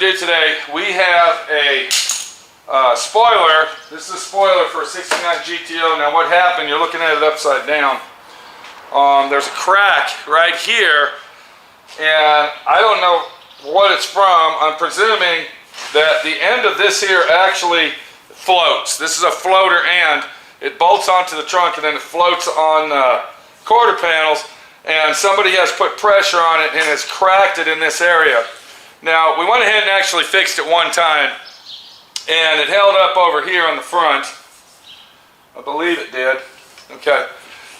do today, we have a spoiler. This is a spoiler for a 69 GTO. Now what happened, you're looking at it upside down. There's a crack right here, and I don't know what it's from. I'm presuming that the end of this here actually floats. This is a floater end. It bolts onto the trunk and then it floats on quarter panels, and somebody has put pressure on it and has cracked it in this area. Now we went ahead and actually fixed it one time, and it held up over here on the front. I believe it did. Okay.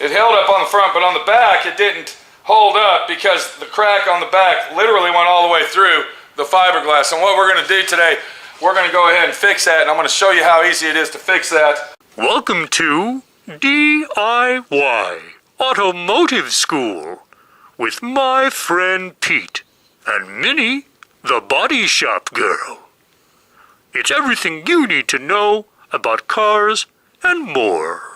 It held up on the front, but on the back it didn't hold up because the crack on the back literally went all the way through the fiberglass. And what we're going to do today, we're going to go ahead and fix that, and I'm going to show you how easy it is to fix that. Welcome to D.I.Y. Automotive School with my friend Pete and Minnie, the body shop girl. It's everything you need to know about cars and more.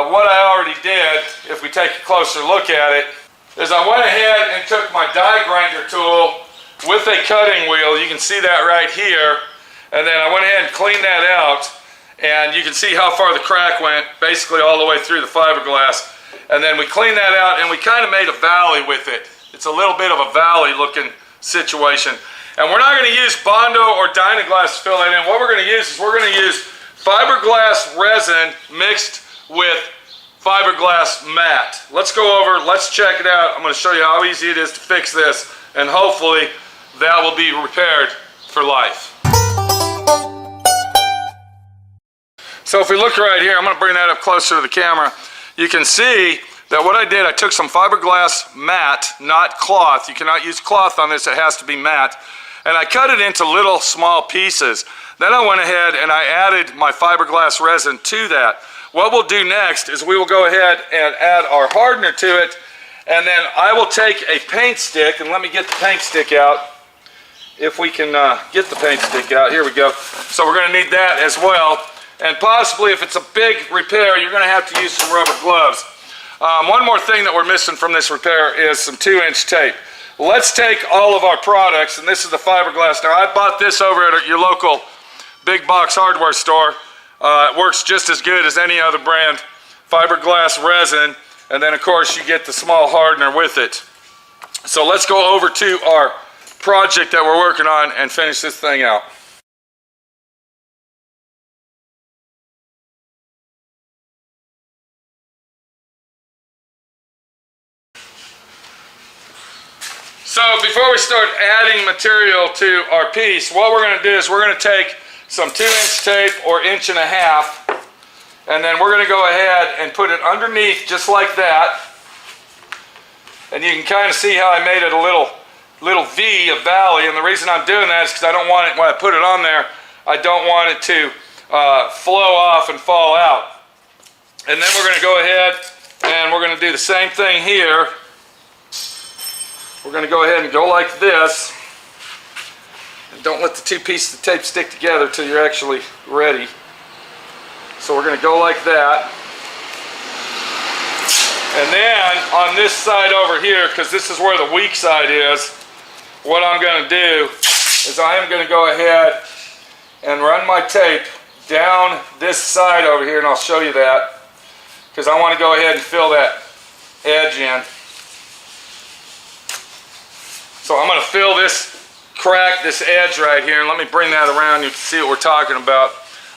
What I already did, if we take a closer look at it, is I went ahead and took my die grinder tool with a cutting wheel. You can see that right here. And then I went ahead and cleaned that out. And you can see how far the crack went, basically all the way through the fiberglass. And then we cleaned that out and we kind of made a valley with it. It's a little bit of a valley looking situation. And we're not going to use Bondo or Dynaglass to fill that in. What we're going to use is we're going to use fiberglass resin mixed with fiberglass mat. Let's go over, let's check it out. I'm going to show you how easy it is to fix this, and hopefully that will be repaired for life. So if we look right here, I'm going to bring that up closer to the camera. You can see that what I did, I took some fiberglass mat, not cloth. You cannot use cloth on this, it has to be mat. And I cut it into little small pieces. Then I went ahead and I added my fiberglass resin to that. What we'll do next is we will go ahead and add our hardener to it, and then I will take a paint stick, and let me get the paint stick out. If we can get the paint stick out, here we go. So we're going to need that as well, and possibly if it's a big repair, you're going to have to use some rubber gloves. One more thing that we're missing from this repair is some 2-inch tape. Let's take all of our products, and this is the fiberglass. Now I bought this over at your local big box hardware store. It works just as good as any other brand. Fiberglass resin, and then of course you get the small hardener with it. So let's go over to our project that we're working on and finish this thing out. So before we start adding material to our piece, what we're going to do is we're going to take some 2-inch tape or 1.5 inches, and then we're going to go ahead and put it underneath just like that. And you can kind of see how I made it a little V, a valley, and the reason I'm doing that is because I don't want it, when I put it on there, I don't want it to flow off and fall out. And then we're going to go ahead and we're going to do the same thing here. We're going to go ahead and go like this. Don't let the two pieces of tape stick together till you're actually ready. So we're going to go like that. And then on this side over here, because this is where the weak side is, what I'm going to do is I am going to go ahead and run my tape down this side over here, and I'll show you that, because I want to go ahead and fill that edge in. So I'm going to fill this crack, this edge right here, and let me bring that around. You can see what we're talking about.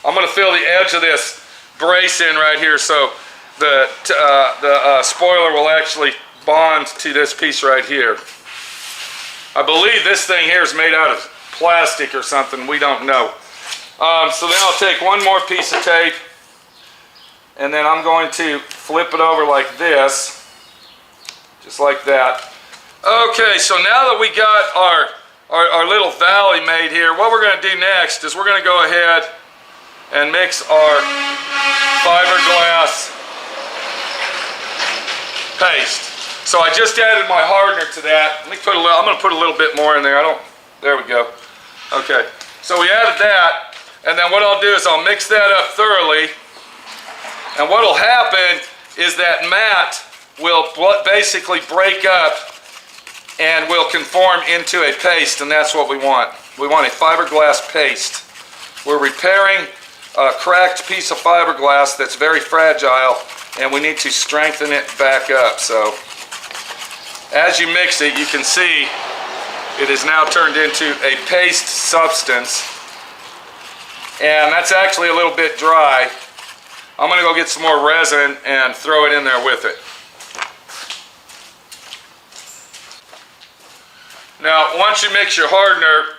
I'm going to fill the edge of this brace in right here, so the spoiler will actually bond to this piece right here. I believe this thing here is made out of plastic or something. We don't know. So then I'll take one more piece of tape, and then I'm going to flip it over like this, just like that. Okay, so now that we got our little valley made here, what we're going to do next is we're going to go ahead and mix our fiberglass paste. So I just added my hardener to that. Let me put a little, I'm going to put a little bit more in there. There we go. Okay, so we added that, and then what I'll do is I'll mix that up thoroughly, and what will happen is that mat will basically break up and will conform into a paste, and that's what we want. We want a fiberglass paste. We're repairing a cracked piece of fiberglass that's very fragile, and we need to strengthen it back up. So as you mix it, you can see it is now turned into a paste substance, and that's actually a little bit dry. I'm going to go get some more resin and throw it in there with it. Now, once you mix your hardener,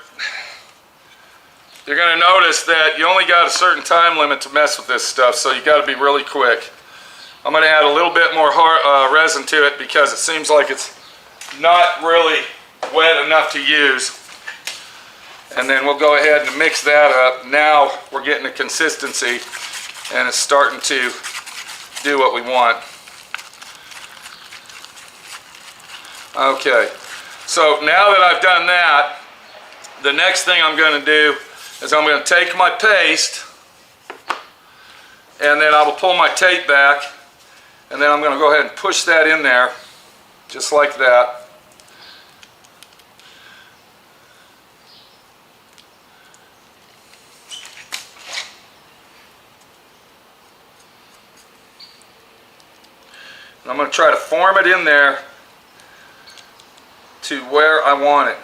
you're going to notice that you only got a certain time limit to mess with this stuff, so you got to be really quick. I'm going to add a little bit more resin to it because it seems like it's not really wet enough to use. And then we'll go ahead and mix that up. Now we're getting a consistency, and it's starting to do what we want. Okay, so now that I've done that, the next thing I'm going to do is I'm going to take my paste, and then I will pull my tape back, and then I'm going to go ahead and push that in there, just like that. I'm going to try to form it in there to where I want it.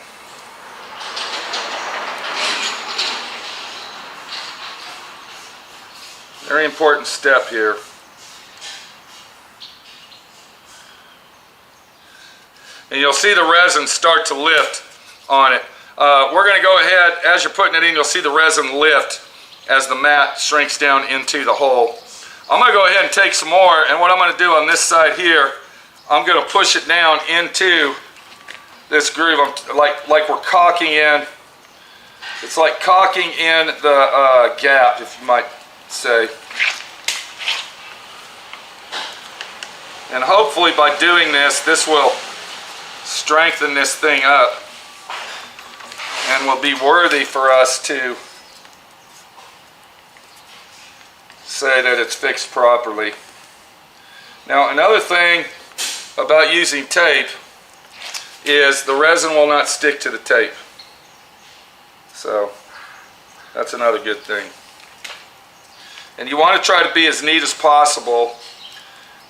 Very important step here. And you'll see the resin start to lift on it. We're going to go ahead, as you're putting it in, you'll see the resin lift as the mat shrinks down into the hole. I'm going to go ahead and take some more, and what I'm going to do on this side here, I'm going to push it down into this groove. Like we're caulking in. It's like caulking in the gap, if you might say. And hopefully by doing this, this will strengthen this thing up and will be worthy for us to say that it's fixed properly. Now, another thing about using tape is the resin will not stick to the tape. So that's another good thing. And you want to try to be as neat as possible,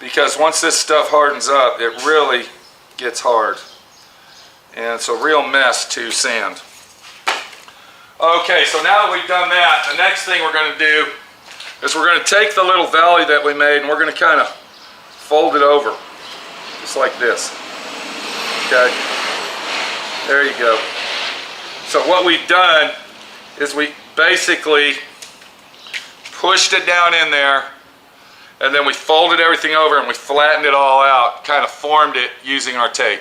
because once this stuff hardens up, it really gets hard. And it's a real mess to sand. Okay, so now that we've done that, the next thing we're going to do is we're going to take the little valley that we made, and we're going to kind of fold it over, just like this. Okay, there you go. So what we've done is we basically pushed it down in there, and then we folded everything over and we flattened it all out, kind of formed it using our tape.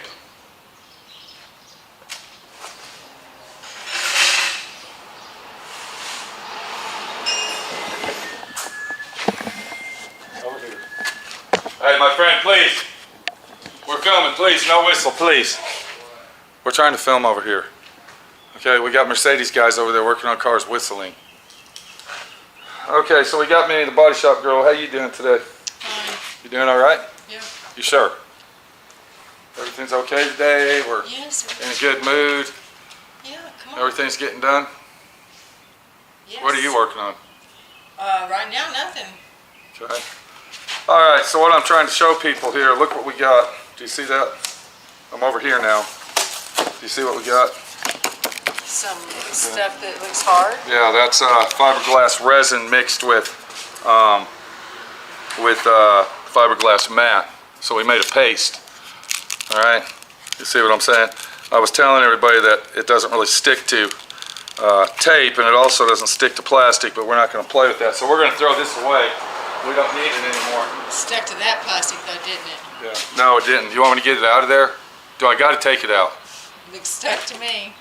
Over here. Hey, my friend, please. We're filming, please. No whistle, please. We're trying to film over here. Okay, we got Mercedes guys over there working on cars whistling. Okay, so we got Minnie, the body shop girl. How you doing today? Fine. You doing all right? Yeah. You sure? Everything's okay today? We're Yes. in a good mood? Yeah, come on. Everything's getting done? Yes. What are you working on? Right now, nothing. Okay. All right, so what I'm trying to show people here, look what we got. Do you see that? I'm over here now. Do you see what we got? Some stuff that looks hard. Yeah, that's fiberglass resin mixed with fiberglass mat. So we made a paste. All right, you see what I'm saying? I was telling everybody that it doesn't really stick to tape, and it also doesn't stick to plastic, but we're not going to play with that. So we're going to throw this away. We don't need it anymore. Stuck to that plastic though, didn't it? Yeah. No, it didn't. You want me to get it out of there? Do I got to take it out? Looks stuck to me.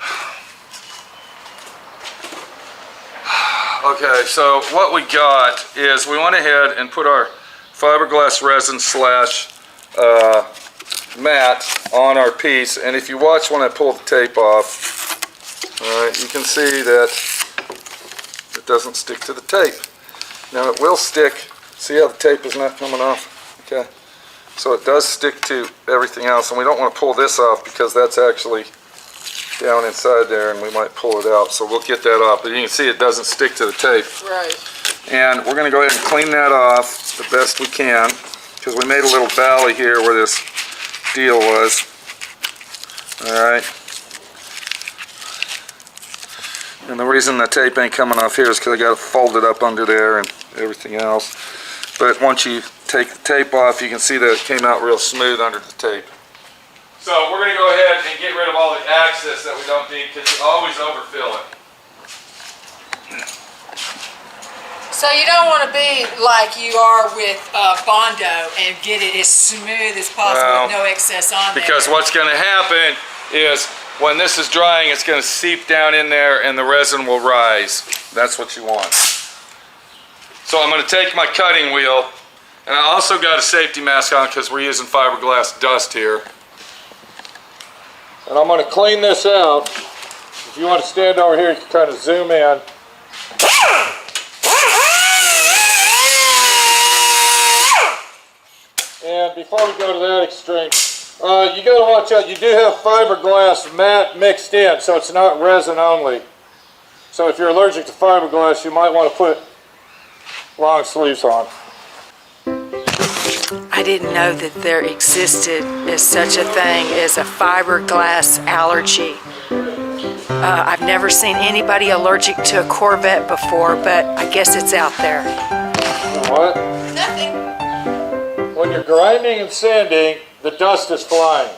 Okay, so what we got is we went ahead and put our fiberglass resin slash mat on our piece, and if you watch when I pull the tape off, all right, you can see that it doesn't stick to the tape. Now it will stick. See how the tape is not coming off? Okay, so it does stick to everything else, and we don't want to pull this off because that's actually down inside there, and we might pull it out, so we'll get that off. But you can see it doesn't stick to the tape. Right. And we're going to go ahead and clean that off the best we can, because we made a little valley here where this deal was. Alright. And the reason the tape ain't coming off here is because I got it folded up under there and everything else. But once you take the tape off, you can see that it came out real smooth under the tape. So we're going to go ahead and get rid of all the access that we don't need, because you always overfill it. So you don't want to be like you are with Bondo and get it as smooth as possible with no excess on there. Because what's going to happen is when this is drying, it's going to seep down in there and the resin will rise. That's what you want. So I'm going to take my cutting wheel, and I also got a safety mask on because we're using fiberglass dust here. And I'm going to clean this out. If you want to stand over here, you can kind of zoom in. And before we go to that extreme, you got to watch out. You do have fiberglass mat mixed in, so it's not resin only. So if you're allergic to fiberglass, you might want to put long sleeves on. I didn't know that there existed as such a thing as a fiberglass allergy. I've never seen anybody allergic to a Corvette before, but I guess it's out there. What? Nothing. When you're grinding and sanding, the dust is flying.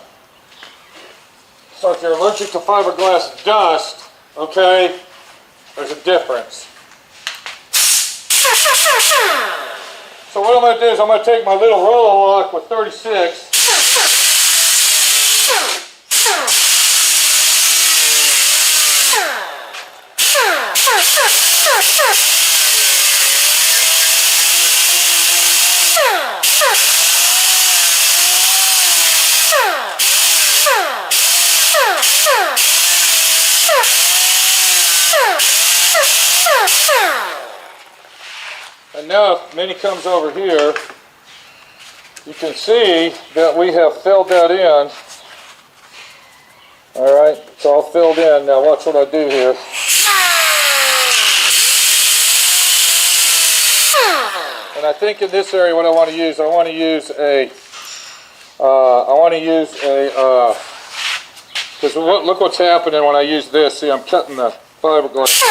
So if you're allergic to fiberglass dust, okay, there's a difference. So what I'm going to do is I'm going to take my little roller lock with 36. And now if Minnie comes over here, you can see that we have filled that in. Alright, it's all filled in. Now watch what I do here. And I think in this area what I want to use because look what's happening when I use this. See, I'm cutting the fiberglass.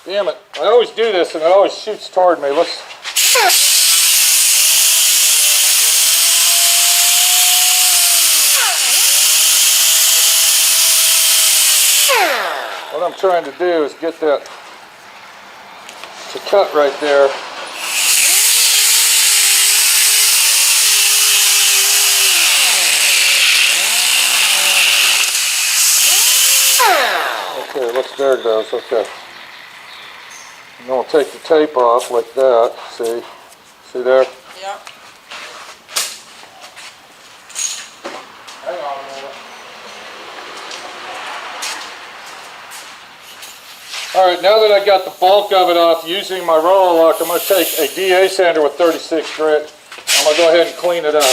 Damn it, I always do this and it always shoots toward me. What I'm trying to do is get that to cut right there. Okay, there it goes, okay. And then we'll take the tape off like that, see there? Yep. Hang on a minute. Alright, now that I got the bulk of it off using my roller lock, I'm going to take a D.I.Y sander with 36 grit. I'm going to go ahead and clean it up.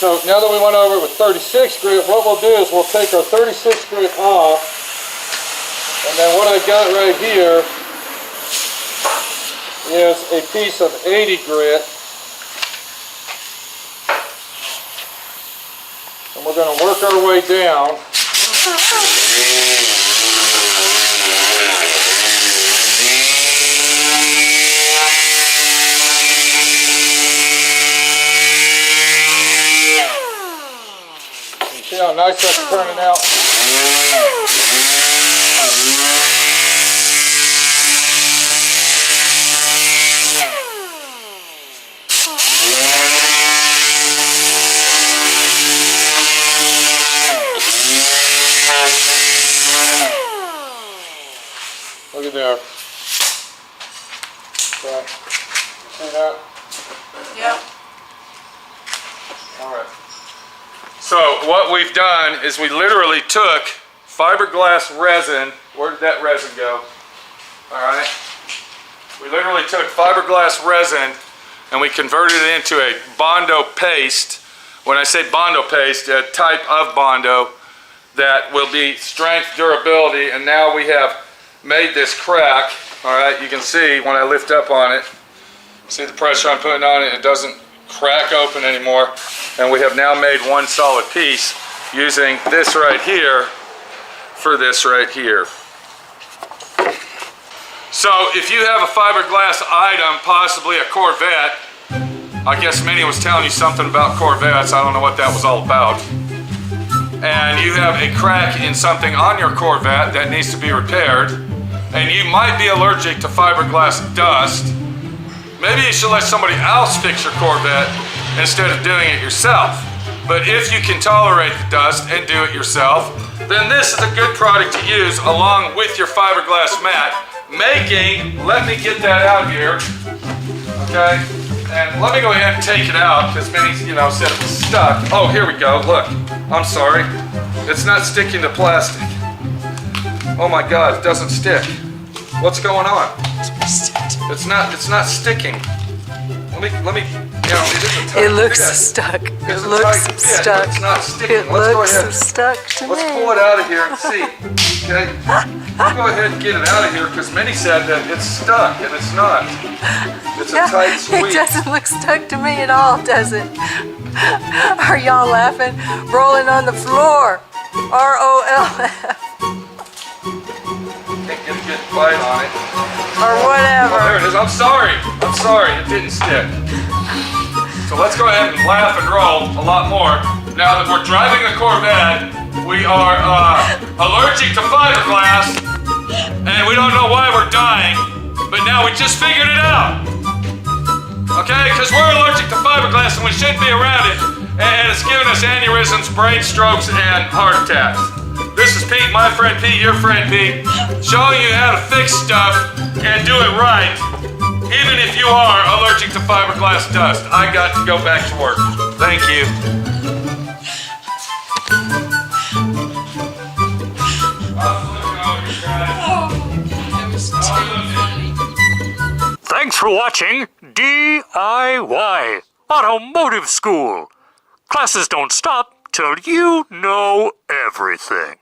so now that we went over it with 36 grit, what we'll do is we'll take our 36 grit off, and then what I got right here is a piece of 80 grit. And we're going to work our way down. See how nice that's turning out? Look at there. Okay. See that? Yep. All right. So what we've done is we literally took fiberglass resin. Where did that resin go? All right. We literally took fiberglass resin and we converted it into a Bondo paste. When I say Bondo paste, a type of Bondo that will be strength, durability, and now we have made this crack. All right, you can see when I lift up on it, see the pressure I'm putting on it, it doesn't crack open anymore. And we have now made one solid piece using this right here for this right here. So if you have a fiberglass item, possibly a Corvette, I guess Minnie was telling you something about Corvettes, I don't know what that was all about, and you have a crack in something on your Corvette that needs to be repaired, and you might be allergic to fiberglass dust, maybe you should let somebody else fix your Corvette instead of doing it yourself. But if you can tolerate the dust and do it yourself, then this is a good product to use along with your fiberglass mat. Let me get that out here, okay? And let me go ahead and take it out because Minnie, said it was stuck. Oh, here we go, look. I'm sorry. It's not sticking to plastic. Oh my God, it doesn't stick. What's going on? It's not sticking. Let me, it is a tight It looks fit. stuck. It's It a looks tight fit, but stuck. it's not sticking. It Let's go looks ahead. stuck to Let's me. pull it out of here and see. Okay? We'll go ahead and get it out of here because Minnie said that it's stuck and it's not. It's a tight It squeeze. doesn't look stuck to me at all, does it? Are y'all laughing? Rolling on the floor. R-O-L-F Can't get a good bite on it. or Oh, there whatever. it is. I'm sorry. It didn't stick. So let's go ahead and laugh and roll a lot more. Now that we're driving a Corvette, we are allergic to fiberglass, and we don't know why we're dying, but now we just figured it out. Okay, because we're allergic to fiberglass and we shouldn't be around it, and it's giving us aneurysms, brain strokes, and heart attacks. This is Pete, my friend Pete, your friend Pete, showing you how to fix stuff and do it right, even if you are allergic to fiberglass dust. I got to go back to work. Thank you. Thanks for watching D.I.Y. Automotive School. Classes don't stop till you know everything.